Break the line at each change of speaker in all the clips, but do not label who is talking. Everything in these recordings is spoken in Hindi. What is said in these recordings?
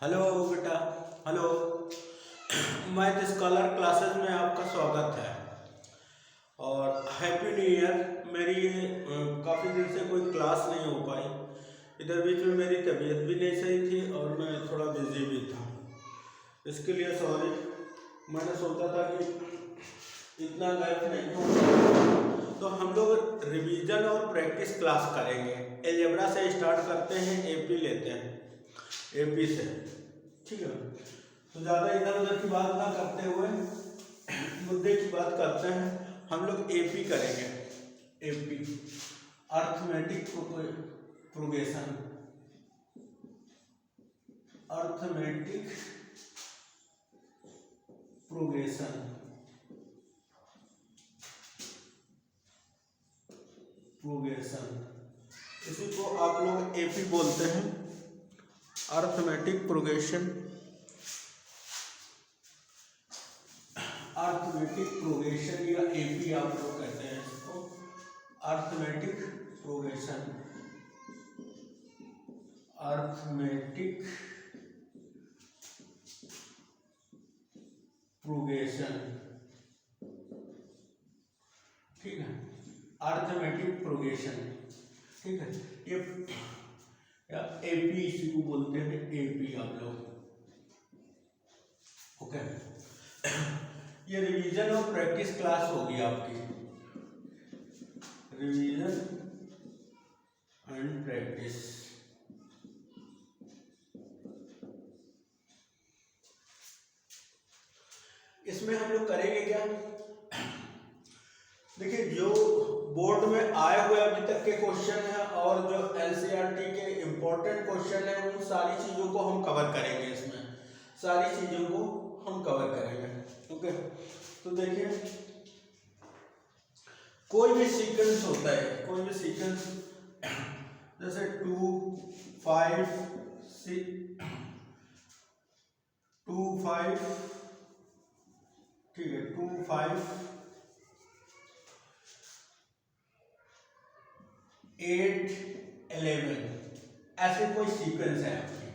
हेलो बेटा। हेलो। मैथ स्कॉलर क्लासेस में आपका स्वागत है और हैप्पी न्यू ईयर। मेरी काफ़ी दिन से कोई क्लास नहीं हो पाई। इधर बीच में मेरी तबीयत भी नहीं सही थी और मैं थोड़ा बिजी भी था, इसके लिए सॉरी। मैंने सोचा था कि इतना गैप नहीं हो, तो हम लोग रिवीजन और प्रैक्टिस क्लास करेंगे। एलजेब्रा से स्टार्ट करते हैं, एपी लेते हैं, एपी से। ठीक है, तो ज़्यादा इधर उधर की बात ना करते हुए मुद्दे की बात करते हैं। हम लोग एपी करेंगे। AP arithmetic progression. Arithmetic progression इसी को आप लोग एपी बोलते हैं, अर्थमेटिक प्रोग्रेशन। अर्थमेटिक प्रोग्रेशन या एपी आप लोग कहते हैं इसको, अर्थमेटिक प्रोग्रेशन। अर्थमेटिक प्रोग्रेशन, ठीक है, अर्थमेटिक प्रोग्रेशन। ठीक है, ये या एपी इसी को बोलते हैं, एपी आप लोग। ओके, ये रिवीजन और प्रैक्टिस क्लास होगी आपकी। Revision and practice. इसमें हम लोग करेंगे क्या? देखिए, जो बोर्ड में आए हुए अभी तक के क्वेश्चन है और जो एनसीईआरटी के इम्पोर्टेंट क्वेश्चन है, उन सारी चीजों को हम कवर करेंगे। इसमें सारी चीजों को हम कवर करेंगे। ओके, तो देखिए, कोई भी सीक्वेंस होता है, कोई भी सीक्वेंस जैसे 2 5 6 2 5, ठीक है, 2 5 8 11, ऐसे कोई सीक्वेंस है आपकी,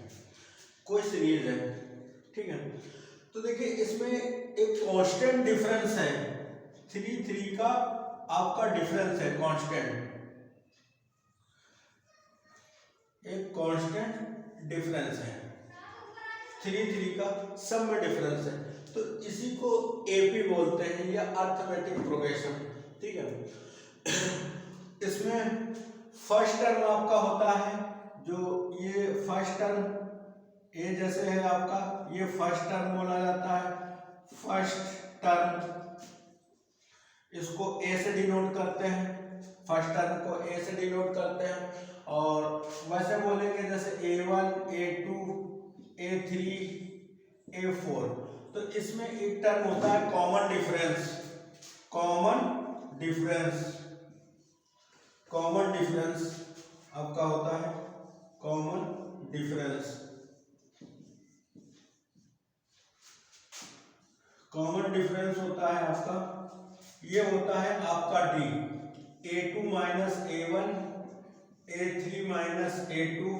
कोई सीरीज है। ठीक है, तो देखिए, इसमें एक कांस्टेंट डिफरेंस है, 3 3 का आपका डिफरेंस है, कांस्टेंट, एक कांस्टेंट डिफरेंस है, 3 3 का सब में डिफरेंस है। तो इसी को एपी बोलते हैं या अर्थमेटिक प्रोग्रेशन। ठीक है, इसमें फर्स्ट टर्म आपका होता है, जो ये फर्स्ट टर्म, ये जैसे है आपका, ये फर्स्ट टर्म बोला जाता है, फर्स्ट टर्म। इसको ए से डिनोट करते हैं, फर्स्ट टर्म को ए से डिनोट करते हैं। और वैसे बोलेंगे जैसे A1 A2 A3 A4। तो इसमें एक टर्म होता है common difference. Common difference, common difference आपका होता है कॉमन डिफरेंस। कॉमन डिफरेंस होता है आपका, ये होता है आपका D, A2 minus A1 A3 minus A2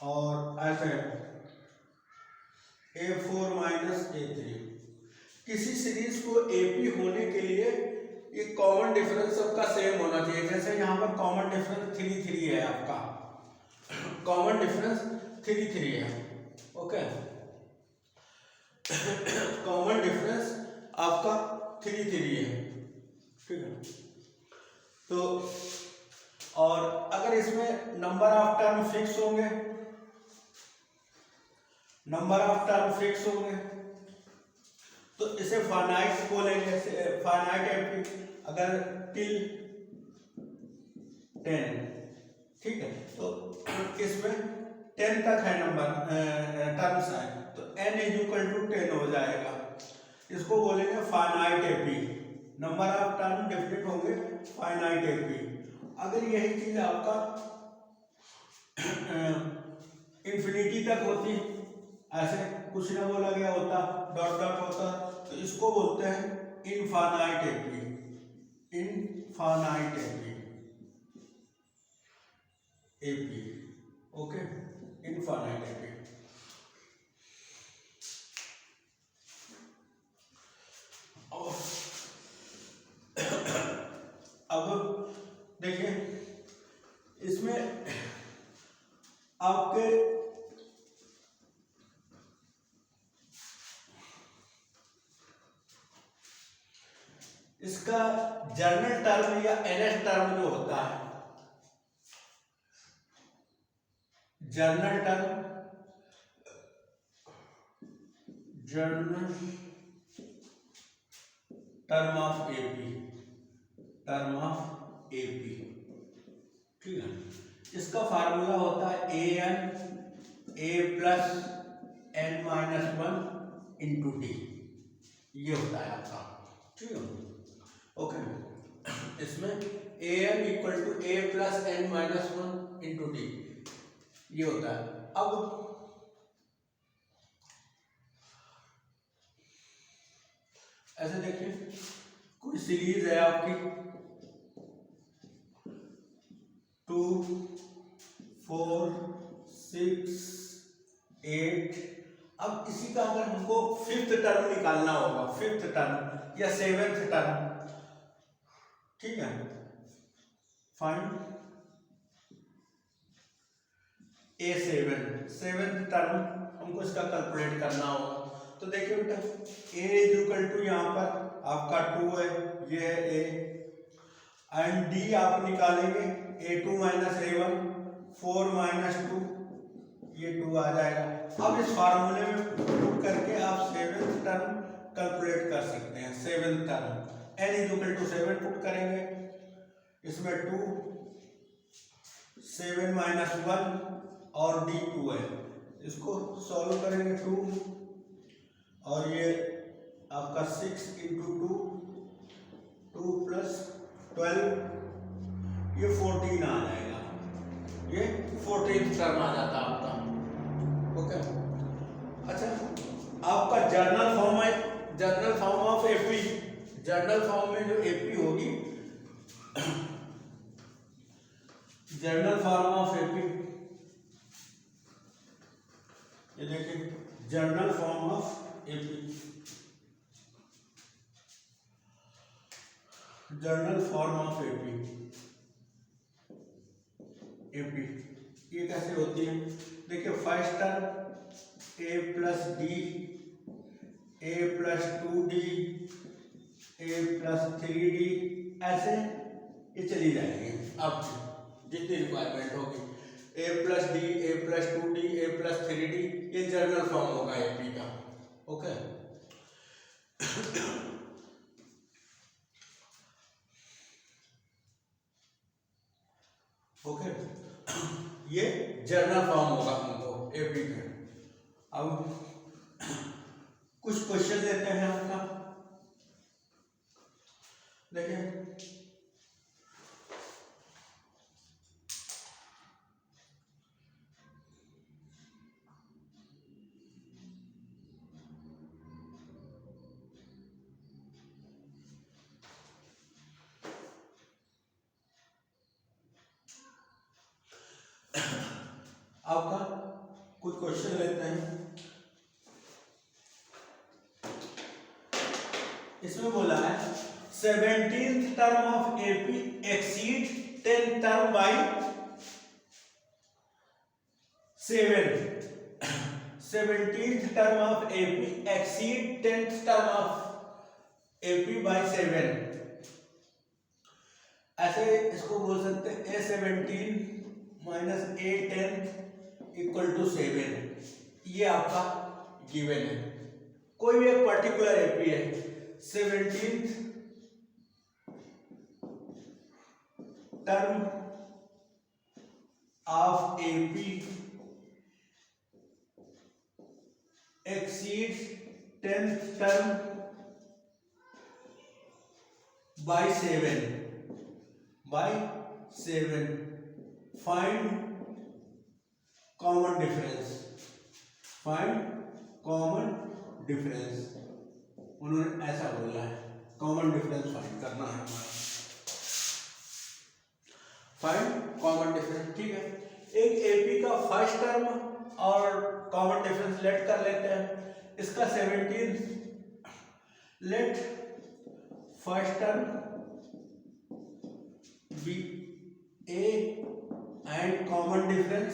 और ऐसे A4 माइनस A3। किसी सीरीज को एपी होने के लिए ये कॉमन डिफरेंस सबका सेम होना चाहिए। जैसे यहाँ पर कॉमन डिफरेंस 3 3 है आपका, कॉमन डिफरेंस 3 3 है। ओके, कॉमन डिफरेंस आपका 3 3 है। ठीक है, तो और अगर इसमें नंबर ऑफ टर्म फिक्स होंगे, नंबर ऑफ टर्म फिक्स होंगे, तो इसे फाइनाइट बोलेंगे, फाइनाइट एपी। अगर टिल 10, ठीक है, तो इसमें 10 तक है नंबर टर्म्स है, तो n = 10 हो जाएगा। इसको बोलेंगे finite AP. Number of term definite होंगे, फाइनाइट एपी। अगर यही चीज आपका इंफिनिटी तक होती, ऐसे कुछ ना बोला गया होता, डॉट डॉट होता, तो इसको बोलते हैं infinite AP. Infinite AP, AP. Okay, infinite AP. अब देखिए इसमें आपके इसका जर्नल टर्म या एनएस टर्म जो होता है, general term term of AP, ठीक है। इसका फार्मूला होता है A plus N minus one into D, ये होता है आपका, ठीक है। ओके, इसमें A N equal to A plus N minus one into D, ये होता है। अब ऐसे देखिए कोई सीरीज है आपकी 2 4 6 8। अब इसी का अगर हमको फिफ्थ टर्म निकालना होगा, फिफ्थ टर्म या सेवेंथ टर्म, ठीक है, फाइंड A7, सेवेंथ टर्म हमको इसका कैलकुलेट करना होगा। तो देखिए बेटा A इज इक्वल टू यहाँ पर आपका 2 है, ये है A, एंड D आप निकालेंगे A2 माइनस A1, 4 माइनस 2, ये 2 आ जाएगा। अब इस फार्मूले में पुट करके आप सेवेंथ टर्म कैलकुलेट कर सकते हैं। Seventh term N is equal to 7 put करेंगे, इसमें 2, 7 माइनस 1 और D 2 है, इसको सॉल्व करेंगे 2, और ये आपका 6 इंटू 2 प्लस 12, ये 14 आ जाएगा, ये 14 टर्म आ जाता है आपका। ओके, अच्छा आपका जर्नल फॉर्म है, journal form of AP, journal form में जो एपी होगी, जर्नल फॉर्म ऑफ एपी, ये देखिए journal form of AP, journal form of AP, ये कैसे होती है? देखिए फर्स्ट टर्म ए प्लस डी, ए प्लस 2d, ए प्लस 3d, ऐसे ये चली जाएगी। अब जितनी रिक्वायरमेंट होगी ए प्लस डी, ए प्लस 2d, ए प्लस 3d, ये जर्नल फॉर्म होगा एपी का। ओके, ओके, ये जर्नल फॉर्म होगा हमको एपी का। अब कुछ क्वेश्चन लेते हैं आपका, देखिए आपका कुछ क्वेश्चन लेते हैं। इसमें बोला है 17th term of AP exceed 10th term by 7। 17th term of AP exceed 10th term of AP by 7। ऐसे इसको बोल सकते हैं A17 minus A10 equal to 7। ये आपका गिवन है, कोई भी एक पर्टिकुलर एपी है, 17th term of AP exceeds 10th term by 7, find common difference, find common difference, उन्होंने ऐसा बोला है, कॉमन डिफरेंस फाइंड करना है हमारा, फाइंड कॉमन डिफरेंस। ठीक है, एक एपी का फर्स्ट टर्म और कॉमन डिफरेंस लेट कर लेते हैं। इसका 17 let first term be A and common difference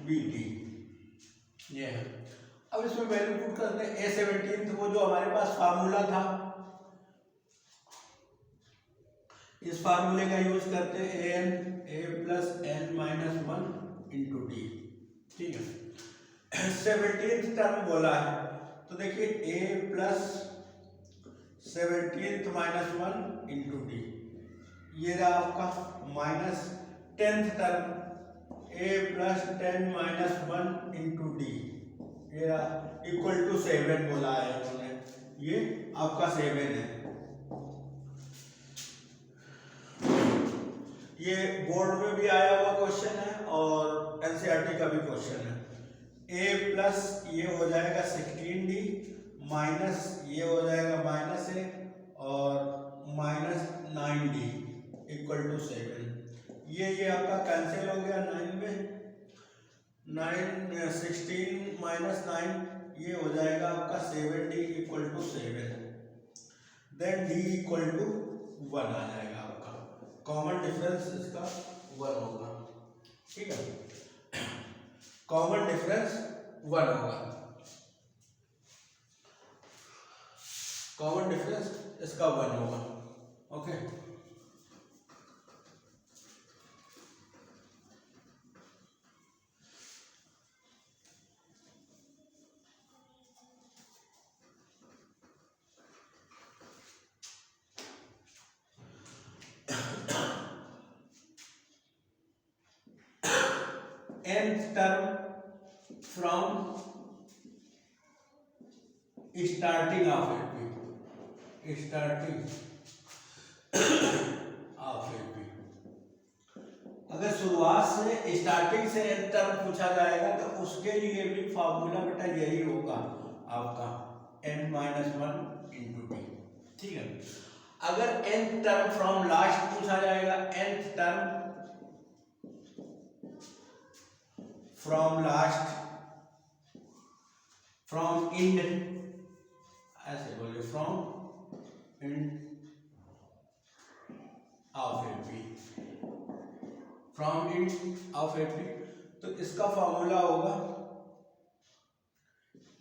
be D, ये है। अब इसमें वैल्यू पुट करते हैं A17, वो जो हमारे पास फार्मूला था, इस फार्मूले का यूज करते हैं a plus n minus 1 into D. ठीक है, 17th टर्म बोला है तो देखिए a plus 17th minus 1 into D, ये रहा आपका minus 10th term a plus 10 minus 1 into D, ये रहा इक्वल टू 7 बोला है उन्होंने, ये आपका 7 है। ये बोर्ड में भी आया हुआ क्वेश्चन है और एनसीईआरटी का भी क्वेश्चन है। a प्लस ये हो जाएगा 16d माइनस ये हो जाएगा माइनस a और माइनस 9d इक्वल टू 7। ये आपका कैंसिल हो गया 9 में, 9 16 माइनस 9 ये हो जाएगा आपका 7d equal to 7, then d equal to 1 आ जाएगा आपका, कॉमन डिफरेंस इसका 1 होगा। ठीक है, कॉमन डिफरेंस 1 होगा, कॉमन डिफरेंस इसका 1 होगा। Okay, nth term from starting of AP, starting of AP। अगर शुरुआत से स्टार्टिंग से nth टर्म पूछा जाएगा तो उसके लिए भी फॉर्मूला बेटा यही होगा आपका n माइनस 1 इंटू डी। ठीक है, अगर nth टर्म फ्रॉम लास्ट पूछा जाएगा, nth term from last, from end, ऐसे बोलिए from end of AP, from end of AP, तो इसका फॉर्मूला होगा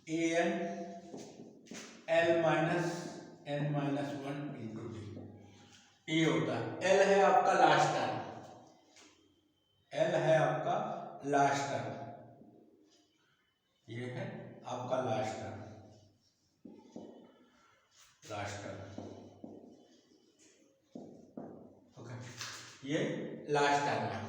A N L minus N minus 1 into D. ये होता है एल है आपका लास्ट टर्म, एल है आपका लास्ट टर्म, ये है आपका last term, last term. Okay, ये लास्ट टर्म है।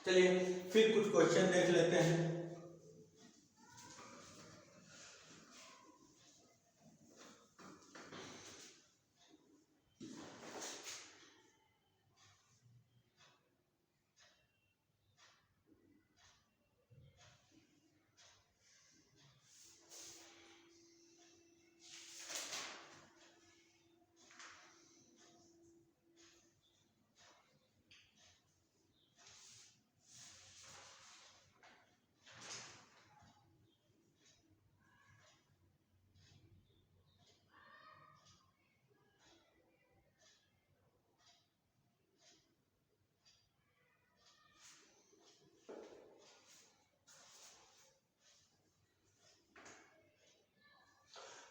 चलिए फिर कुछ क्वेश्चन देख लेते हैं।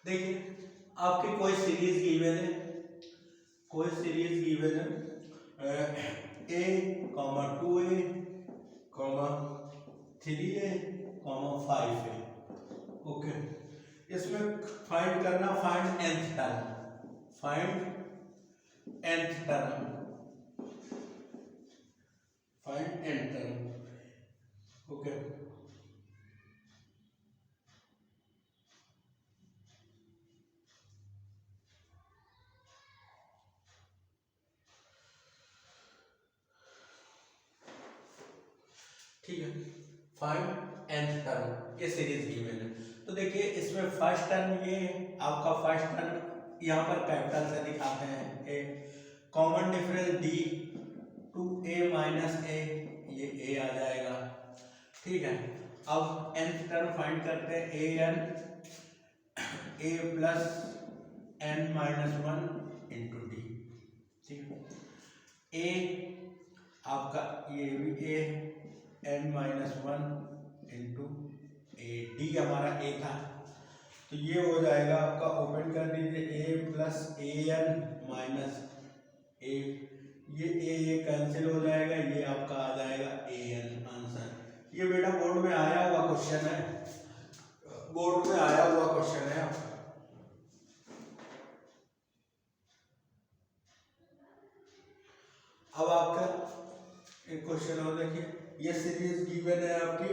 देखिए आपकी कोई सीरीज गिवन है, कोई सीरीज गिवन है a, 2a, 3a, 5a। Okay, इसमें फाइंड करना, find nth term, find nth term, find nth term. Okay, ठीक है, फाइंड nth टर्म, ये सीरीज गिवन है। तो देखिए इसमें फर्स्ट टर्म ये आपका फर्स्ट टर्म यहाँ पर कैपिटल से दिखाते हैं A, common difference D to A minus A, ये ए आ जाएगा, ठीक है। अब nth टर्म फाइंड करते हैं, A N A plus N minus one into D, ठीक है। ए आपका ये भी A N minus one into A, D हमारा ए था, तो ये हो जाएगा आपका, ओपन कर दीजिए, ए plus A N minus A, ये कैंसिल हो जाएगा, ये आपका आ जाएगा ए एन आंसर। ये बेटा बोर्ड में आया हुआ क्वेश्चन है, बोर्ड में आया हुआ क्वेश्चन है आपका। अब आपका एक क्वेश्चन और देखिए, ये सीरीज गिवन है आपकी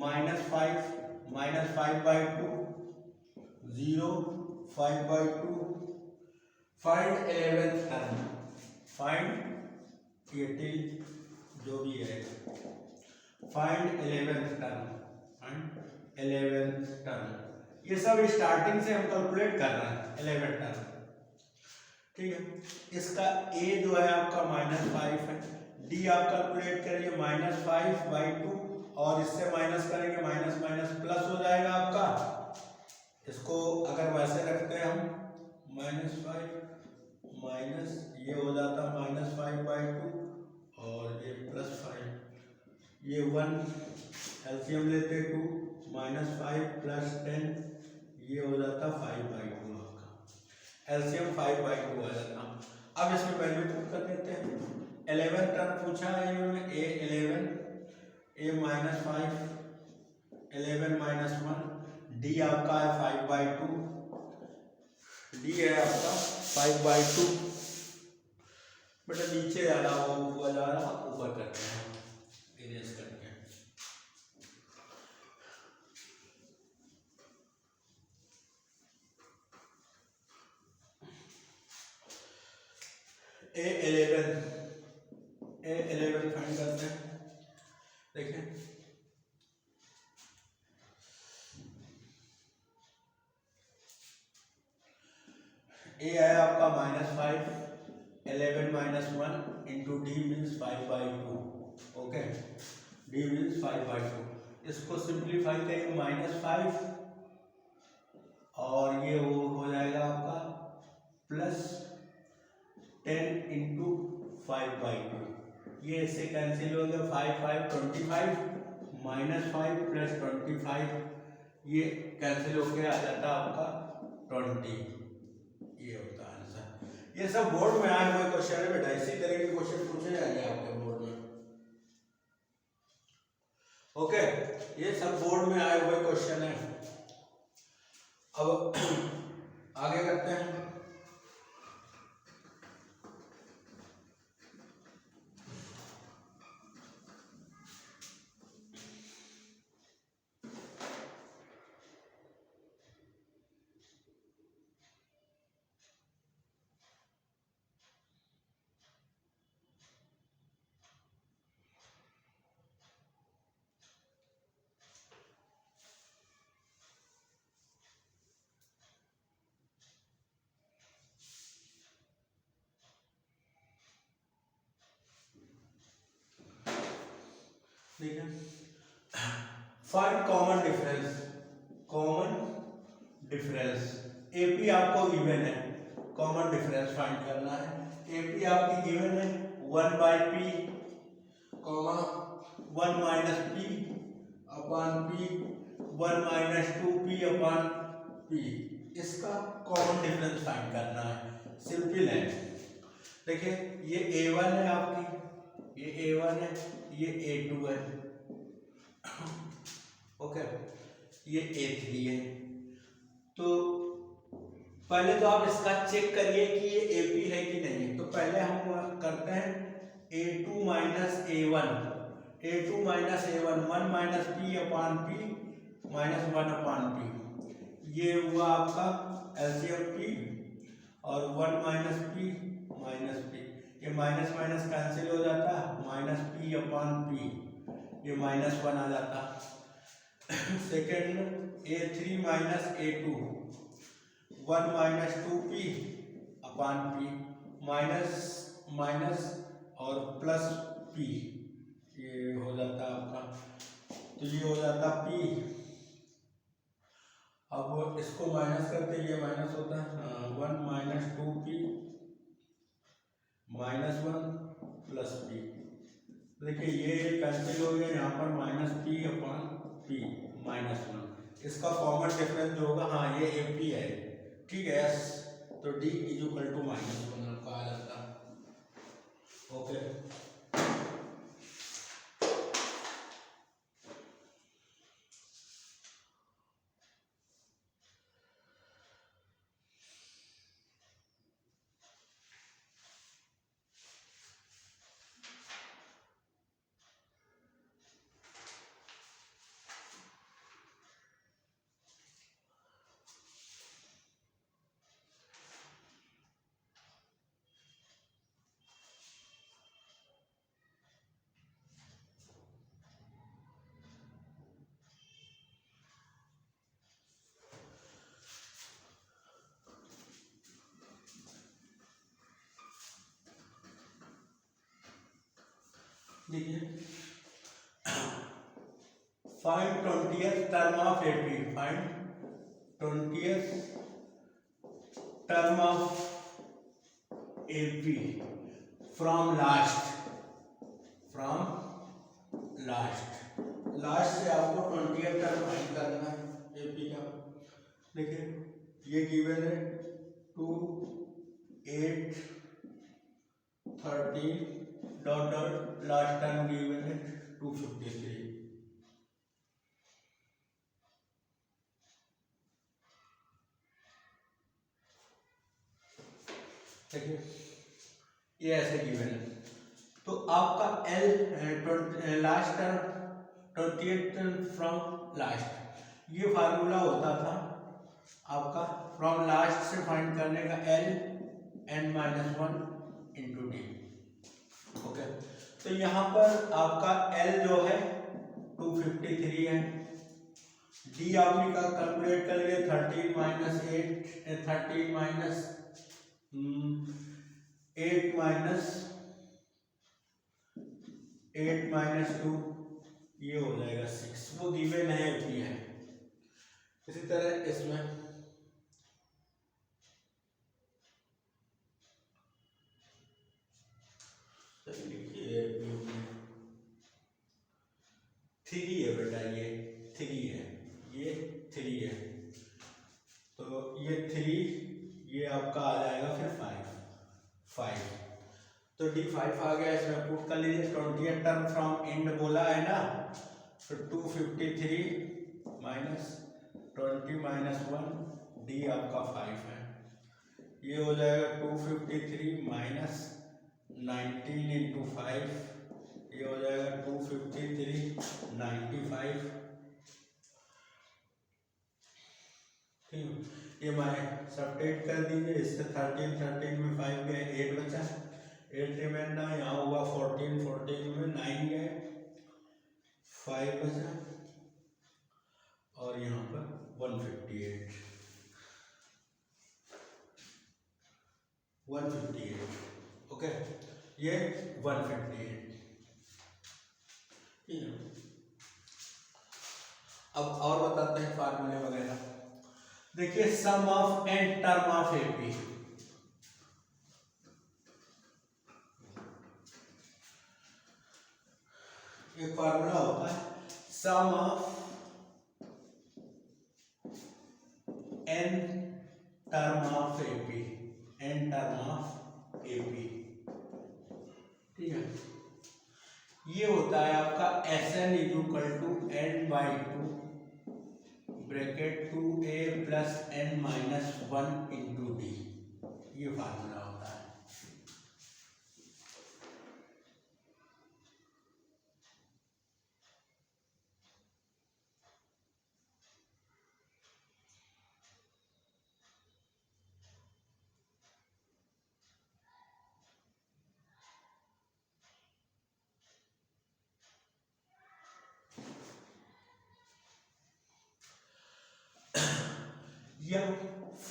-5/2 0 5/2, फाइंड 11th टर्म, फाइंड ये टिल जो भी है, find 11th term, find 11th term, ये सब स्टार्टिंग से हम कैलकुलेट कर रहे हैं 11th टर्म, ठीक है। इसका a जो है आपका -5 है, d आप कैलकुलेट करिए -5/2, और इससे माइनस करेंगे माइनस माइनस प्लस हो जाएगा आपका। इसको अगर वैसे रखते हैं हम -5 माइनस, ये हो जाता -5/2 और ये +5, ये 1 एलसीएम लेते 2, -5 + 10, ये हो जाता 5/2 आपका, एलसीएम 5/2 आ जाता। अब इसमें वैल्यू पुट कर देते हैं, 11 टर्म पूछा है इन्होंने, a 11 a -5 11 - 1, d आपका है 5/2, d है आपका 5/2, बेटा नीचे जा रहा हुआ जा रहा, ऊपर करते हैं इरेज करके, a11 फाइंड करते हैं। देखिए a है आपका -5 11 - 1 into D means 5/2, okay, d means 5/2, इसको सिंप्लीफाई करेंगे -5 और ये हो जाएगा आपका +10 इंटू 5/2, ये इससे कैंसिल हो गया, 5 5 25 -5 + 25, ये कैंसिल होके आ जाता आपका 20, ये होता है आंसर। ये सब बोर्ड में आए हुए क्वेश्चन है बेटा, इसी तरह के क्वेश्चन पूछे जाएंगे आपके बोर्ड में, ओके, ये सब बोर्ड में आए हुए क्वेश्चन है। अब आगे करते हैं, ठीक है, find common difference, common difference, AP आपको गिवन है, कॉमन डिफरेंस फाइंड करना है, एपी आपकी गिवन है 1/p, 1 - p upon p, 1 - 2p/p, इसका कॉमन डिफरेंस फाइंड करना है, सिंपल है। देखिए ये a1 है आपकी, ये a1 है, ये a2 है, ओके, ये a3 है। तो पहले तो आप इसका चेक करिए कि ये AP है कि नहीं, तो पहले हम करते हैं a2 - a1, a2 - a1 1 - p/p -1/p, ये हुआ आपका LCM p, और 1 - p -p, ये माइनस माइनस कैंसिल हो जाता है, -p/p, ये -1 आ जाता। Second A3 minus A2, 1 minus 2p अपान p, माइनस माइनस और प्लस p, ये हो जाता है आपका, तो ये हो जाता p। अब इसको माइनस करते ये माइनस होता है, 1 minus 2p minus 1 plus p। देखिए ये कैंसिल हो गया, यहाँ पर माइनस p अपान p माइनस 1, इसका कॉमन डिफरेंस जो होगा, हाँ ये AP है, ठीक है यस, तो D इक्वल टू माइनस 1 आपका आ जाता है। ओके, देखिए find 20th term of AP, find 20th term of AP from last, from last से आपको 20th टर्म फाइंड करना है AP का। देखिए ये गिवन है 2 8 13 dot dot last term given है 253। देखिए ये ऐसे गिवन है, तो आपका L last term 20th from last, ये फार्मूला होता था आपका फ्रॉम लास्ट से फाइंड करने का, L(n-1 × D। ओके, तो यहाँ पर आपका L जो है 253 है, D आपने का कैलकुलेट कर लिया 13 माइनस 8, 13 माइनस 8 माइनस 2, ये हो जाएगा 6, वो गिवन है AP है। इसी तरह इसमें लिखिए 3 है बेटा, ये 3 है, ये 3 है, तो ये 3, ये आपका आ जाएगा फिर 5, तो D5 आ गया, इसमें पुट कर लीजिए। 20th टर्म फ्रॉम एंड बोला है ना, तो 253 माइनस 20 माइनस 1, D आपका 5 है, ये हो जाएगा 253 माइनस 19 इंटू 5, ये हो जाएगा 253 95। ठीक, ये मैं सब्ट्रैक्ट कर दीजिए, इससे 13 में 5 गए, 8 बचा, 8 रिमेन ना, यहाँ होगा 14 में 9 गए, 5 बचा, और यहाँ पर 158, ओके, ये 158। ठीक है, अब और बताते हैं फार्मूले वगैरह। देखिए sum of n term of AP, एक फार्मूला होता है sum of n term of AP, n term of AP, ठीक है, ये होता है आपका Sn = n/2 bracket 2a plus n-1 into D, ये फार्मूला होता है।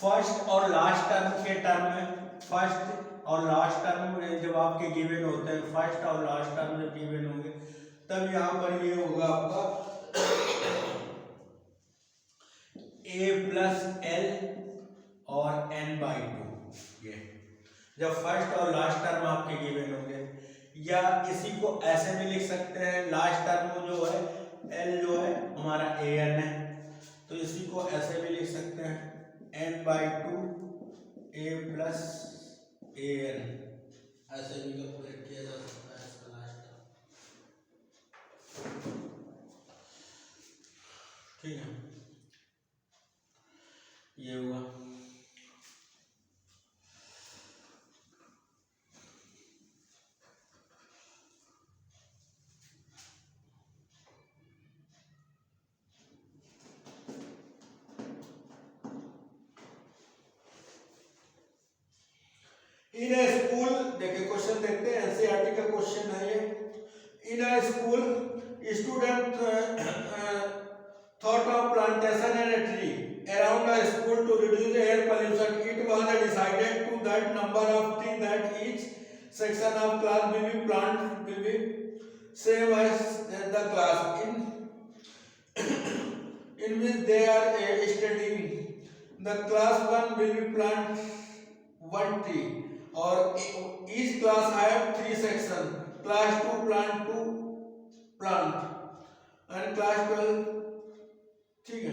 फर्स्ट और लास्ट टर्म के टर्म में, फर्स्ट और लास्ट टर्म में जब आपके गिवन होते हैं, फर्स्ट और लास्ट टर्म जब गिवन होंगे तब यहाँ पर ये होगा आपका a प्लस एल और n/2। ये जब फर्स्ट और लास्ट टर्म आपके गिवन होंगे, या इसी को ऐसे भी लिख सकते हैं, लास्ट टर्म जो है l जो है हमारा an है, तो इसी को ऐसे भी लिख सकते हैं n/2 a प्लस an, ऐसे भी कैलकुलेट किया जा सकता है इसका लास्ट टर्म। ठीक है, ये हुआ। इन ए स्कूल, देखिए क्वेश्चन देखते हैं, एनसीईआरटी का क्वेश्चन है ये। In a school student thought of plantation and a tree around the school to reduce air pollution. It was decided to that number of trees that each section of class will be planted will be same as the class in which they are studying. The class 1 will be plant one tree, or each class have 3 sections. Class 2 plant 2 plant, and class 12, ठीक है।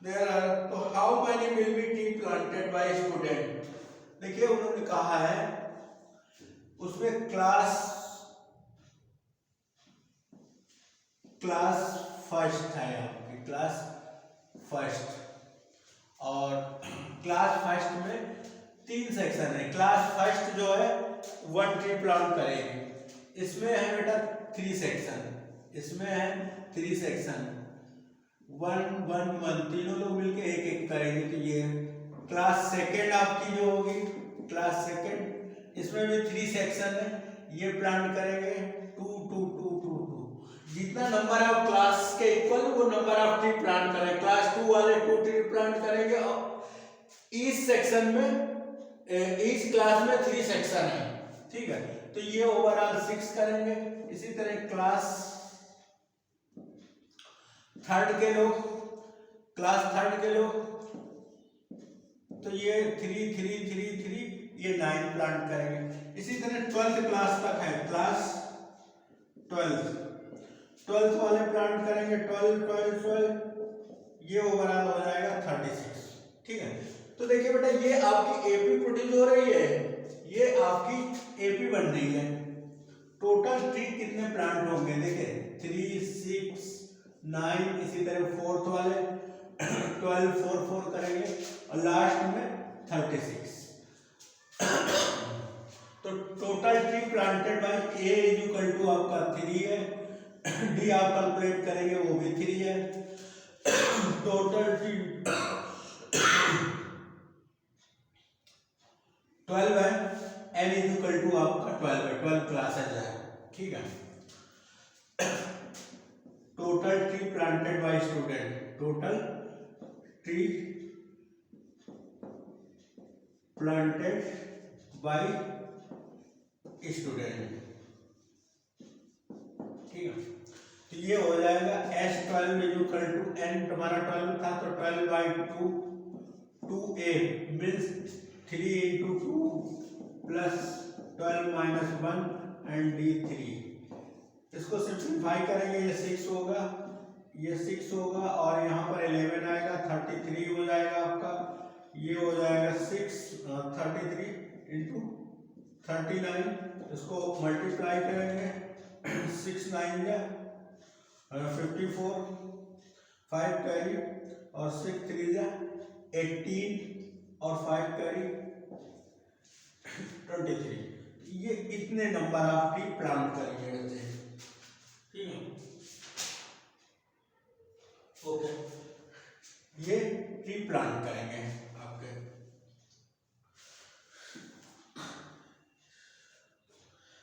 There are, तो how many will be tree planted by student? देखिए उन्होंने कहा है उसमें क्लास फर्स्ट है, आपकी क्लास फर्स्ट, और क्लास फर्स्ट में 3 सेक्शन है। क्लास फर्स्ट जो है 1 ट्री प्लांट करेगी, इसमें है बेटा 3 सेक्शन, इसमें है 3 सेक्शन, 1 1 1 तीनों लोग मिलके एक एक करेंगे। तो ये क्लास सेकेंड आपकी जो होगी, क्लास सेकेंड, इसमें भी 3 सेक्शन है, ये प्लांट करेंगे 2 2 2 2 2, जितना नंबर ऑफ क्लास के इक्वल वो नंबर ऑफ ट्री प्लांट करेंगे। क्लास 2 वाले 2 ट्री प्लांट करेंगे, और इस सेक्शन में इस क्लास में 3 सेक्शन है, ठीक है। तो ये ओवरऑल 6 करेंगे। इसी तरह क्लास थर्ड के लोग, क्लास थर्ड के लोग, तो ये 3 3 3 3, ये 9 प्लांट करेंगे। इसी तरह 12th क्लास तक है, क्लास 12th वाले प्लांट करेंगे 12 12 12, ये ओवरऑल हो जाएगा 36, ठीक है। तो देखिए बेटा ये आपकी एपी प्रोड्यूस हो रही है, ये आपकी एपी बन रही है। टोटल ट्री कितने प्लांट होंगे, देखिए 3 6 9, इसी तरह 4th वाले 12 4 4 करेंगे, और लास्ट में 36। तो total tree planted by A is equal to आपका 3 है, डी आप कैलकुलेट करेंगे वो भी 3 है। टोटल ट्री 12 है, एन इज इक्वल टू आपका 12 है, 12 क्लासेज है, ठीक है। Total tree planted bye student, total tree planted bye student, ठीक है। तो ये हो जाएगा S12 इक्वल टू n, तुम्हारा 12 था तो 12/2 2a means 3 into 2 plus 12 minus 1 and d3। इसको सिंप्लीफाई करेंगे, ये 6 होगा, ये 6 होगा, और यहाँ पर 11 आएगा, 33 हो जाएगा आपका, ये हो जाएगा 6 33 इंटू 39, इसको मल्टीप्लाई करेंगे 6 9 या 54, 5 कैरी और 6 3 या 18 और 5 कैरी 23। ये इतने नंबर आप ट्री प्लांट करेंगे बच्चे, ठीक है। ओके, ये ट्री प्लांट करेंगे आपके,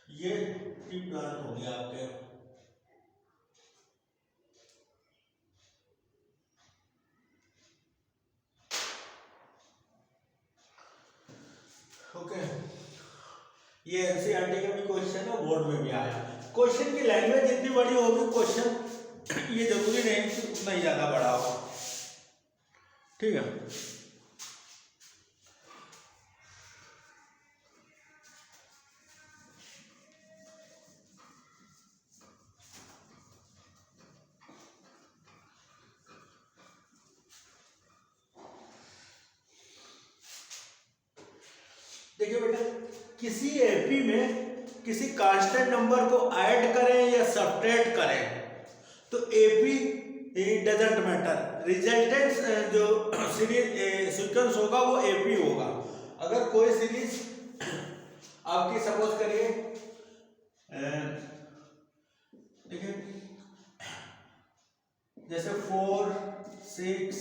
ये ट्री प्लांट हो गया आपके। ये एनसीईआरटी का भी क्वेश्चन है, बोर्ड में भी आया। क्वेश्चन की लैंग्वेज जितनी बड़ी होगी क्वेश्चन ये जरूरी नहीं कि उतना ही ज्यादा बड़ा हो, ठीक है। देखिए बेटा, किसी एपी में किसी कांस्टेंट नंबर को ऐड करें या सब्ट्रैक्ट करें तो एपी डजंट मैटर, रिजल्टेंट जो सीरीज सीक्वेंस होगा वो एपी होगा। अगर कोई सीरीज आपकी सपोज करिए, देखिए जैसे 4 6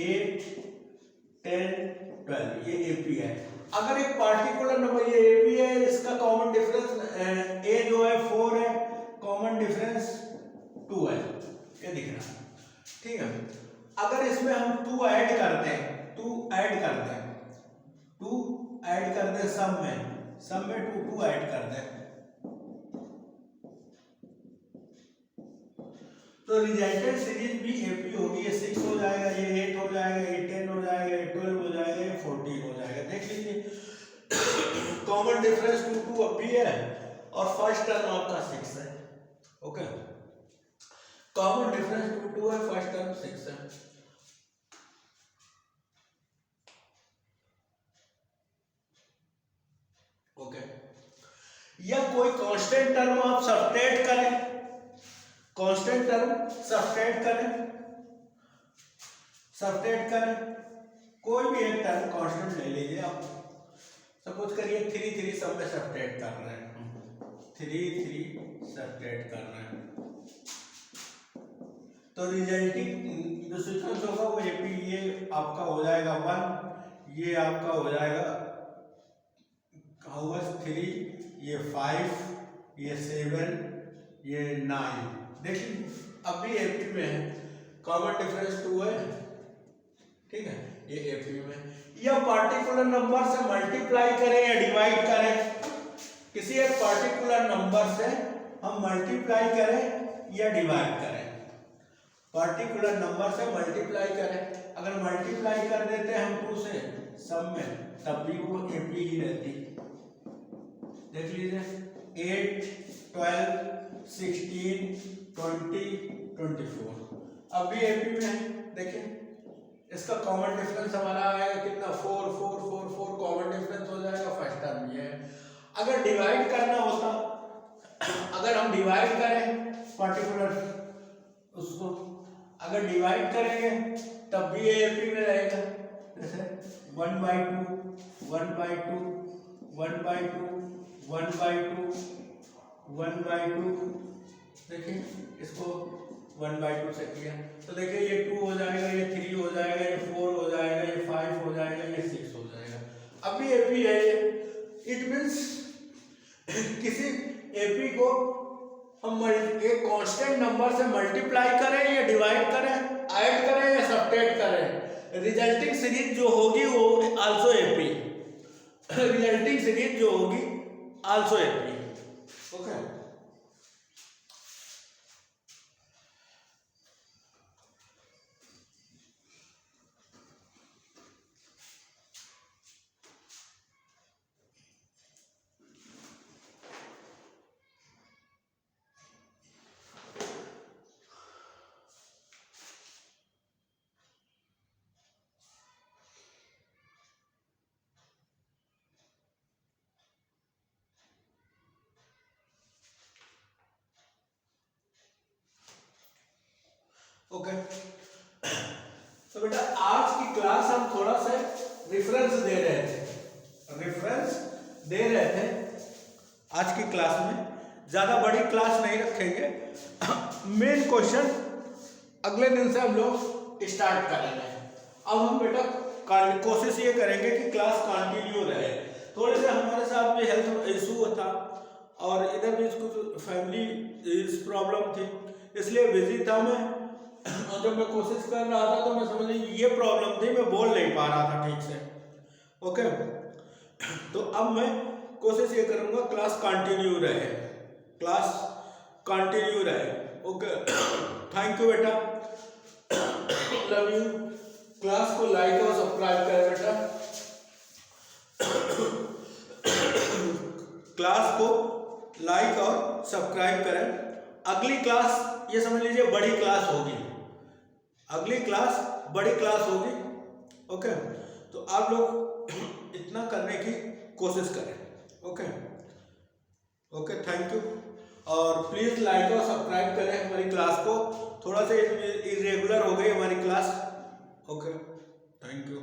8 10 12 ये एपी है। अगर एक पार्टिकुलर नंबर, ये एपी है, इसका कॉमन डिफरेंस ए जो है 4 है, कॉमन डिफरेंस 2 है, ये दिख रहा है, ठीक है। अगर इसमें हम 2 ऐड करते हैं, 2 ऐड करते हैं, 2 ऐड कर दें सम में 2 ऐड कर दें तो रिजल्टेंट सीरीज भी एपी होगी। ये 6 हो जाएगा, ये 8 हो जाएगा, ये 10 हो जाएगा, ये 12 हो जाएगा, ये 14 हो जाएगा। देख लीजिए कॉमन डिफरेंस 2 2 अब भी है और फर्स्ट टर्म आपका 6 है, ओके। कॉमन डिफरेंस 2 2 है, फर्स्ट टर्म 6 है, ओके। या कोई कांस्टेंट टर्म आप सब्ट्रैक्ट करें, कांस्टेंट टर्म सब्ट्रैक्ट करें, कोई भी एक टर्म कांस्टेंट ले लीजिए आप, सपोज करिए 3 3 सब में सब्ट्रैक्ट कर रहे हैं, 3 3 सब्ट्रैक्ट कर रहे हैं, तो रिजल्टिंग जो सीक्वेंस होगा वो एपी, ये आपका हो जाएगा 1, ये आपका हो जाएगा 3, ये 5, ये 7, ये 9। देखिए अभी एपी में है, कॉमन डिफरेंस 2 है, ठीक है, ये एपी में। या पार्टिकुलर नंबर से मल्टीप्लाई करें या डिवाइड करें, किसी एक पार्टिकुलर नंबर से हम मल्टीप्लाई करें या डिवाइड करें, पार्टिकुलर नंबर से मल्टीप्लाई करें, अगर मल्टीप्लाई कर देते हैं हम 2 से सब में तब भी वो एपी ही रहती। देख लीजिए 8 12 16 20 24 अभी एपी में है। देखिए इसका कॉमन डिफरेंस हमारा आएगा कितना, 4 4 4 4 कॉमन डिफरेंस हो जाएगा, फर्स्ट टर्म ये है। अगर डिवाइड करना होता, अगर हम डिवाइड करें पार्टिकुलर उसको, अगर डिवाइड करेंगे तब भी ये एपी में रहेगा, जैसे 1/2 1/2 1/2 1/2 1/2। देखिए इसको 1/2 से किया तो देखिए ये 2 हो जाएगा, ये 3 हो जाएगा, ये 4 हो जाएगा, ये 5 हो जाएगा, ये 6 हो जाएगा। अभी एपी है ये, इट मीन्स किसी एपी को हम एक कांस्टेंट नंबर से मल्टीप्लाई करें या डिवाइड करें, ऐड करें या सब्ट्रैक्ट करें, रिजल्टिंग सीरीज जो होगी वो आल्सो एपी, रिजल्टिंग सीरीज जो होगी आल्सो एपी, ओके। ओके तो बेटा आज की क्लास हम थोड़ा सा रेफरेंस दे रहे थे आज की क्लास में, ज्यादा बड़ी क्लास नहीं रखेंगे, मेन क्वेश्चन अगले दिन से हम लोग स्टार्ट करेंगे। अब हम बेटा कोशिश ये करेंगे कि क्लास कंटिन्यू रहे। थोड़े से हमारे साथ भी हेल्थ इशू था और इधर भी कुछ फैमिली प्रॉब्लम थी, इसलिए बिजी था मैं, और जब मैं कोशिश कर रहा था तो मैं समझ ये प्रॉब्लम थी, मैं बोल नहीं पा रहा था ठीक से, ओके। तो अब मैं कोशिश ये करूँगा क्लास कंटिन्यू रहे, क्लास कंटिन्यू रहे। ओके, थैंक यू बेटा, लव यू। क्लास को लाइक और सब्सक्राइब करें बेटा, क्लास को लाइक और सब्सक्राइब करें। अगली क्लास ये समझ लीजिए बड़ी क्लास होगी, अगली क्लास बड़ी क्लास होगी। ओके, तो आप लोग इतना करने की कोशिश करें। Okay okay, thank you. और प्लीज़ लाइक और सब्सक्राइब करें हमारी क्लास को, थोड़ा सा इरेगुलर हो गई हमारी क्लास। Okay, thank you.